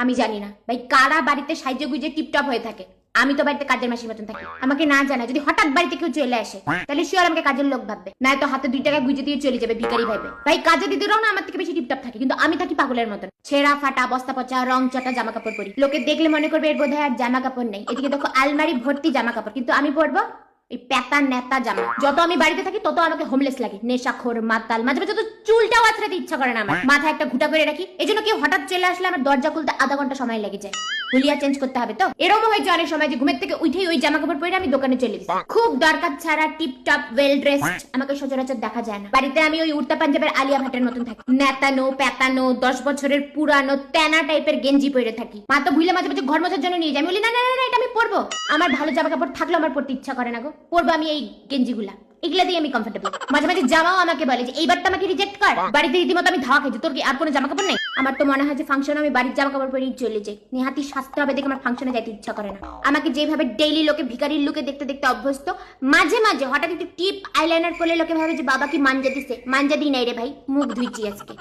আমি জানি না ভাই কারা বাড়িতে সাইজে গুজে টিপটপ হয়ে থাকে। আমি তো বাড়িতে কাজের মাসির মতন থাকি। আমাকে না জানা যদি হঠাৎ বাড়িতে কেউ চলে আসে তাহলে শিওর আমাকে কাজের লোক ভাববে, না তো হাতে 2 টাকা গুজে দিয়ে চলে যাবে ভিখারি ভাবে। ভাই কাজে দিদিরাও না আমার থেকে বেশি টিপটপ থাকে, কিন্তু আমি থাকি পাগলের মতন। ছেঁড়া ফাটা বস্তা পচা রং চটা জামা কাপড় পরি। লোকে দেখলে মনে করবে এর বোধহয় আর জামা কাপড় নেই। এদিকে দেখো আলমারি ভর্তি জামা কাপড়, কিন্তু আমি পরবো এই পেতা নেতা জামা। যত আমি বাড়িতে থাকি তত আমাকে হোমলেস লাগে, নেশাখোর মাতাল। মাঝে মাঝে তো চুলটাও আছড়াতে ইচ্ছা করে না আমার। মাথায় একটা ঘুটা করে রাখি, এই জন্য কেউ হঠাৎ চলে আসলে আমার দরজা খুলতে আধা ঘন্টা সময় লেগে যায়। হুলিয়া চেঞ্জ করতে হবে তো। এরকম হয়েছে অনেক সময় যে ঘুমের থেকে উঠেই ওই জামা কাপড় পরে আমি দোকানে চলে গেছি। খুব দরকার ছাড়া টিপটপ ওয়েল ড্রেসড আমাকে সচরাচর দেখা যায় না। বাড়িতে আমি ওই উড়তা পাঞ্জাবের আলিয়া ভাটের মতন থাকি, নেতানো পেতানো 10 বছরের পুরানো তেনা টাইপের গেঞ্জি পরে থাকি। মা তো ভুলে মাঝে মাঝে ঘর মোছার জন্য নিয়ে যায়, আমি বলি না না না এটা আমি পরবো। আমার ভালো জামা কাপড় থাকলেও আমার পরতে ইচ্ছা করে না গো, পরবো আমি এই গেঞ্জিগুলা, এগুলা দিয়ে আমি কমফোর্টেবল। মাঝে মাঝে জামাও আমাকে বলে যে এইবার তো আমাকে রিজেক্ট কর। বাড়িতে রীতিমতো আমি ধাওয়া খাইছি, তোর কি আর কোনো জামা কাপড় নেই? আমার তো মনে হয় যে ফাংশনে আমি বাড়ির জামা কাপড় পরেই চলে যাই, নিহাতি স্বাস্থ্য হবে দেখে আমার ফাংশনে যাইতে ইচ্ছা করে না। আমাকে যেভাবে ডেইলি লোকে ভিখারির লুকে দেখতে দেখতে অভ্যস্ত, মাঝে মাঝে হঠাৎ একটু টিপ আইলাইনার করলে লোকে ভাবে যে বাবা কি মাঞ্জা দিছে। মাঞ্জা দিই নাই রে ভাই, মুখ ধুইছি আজকে।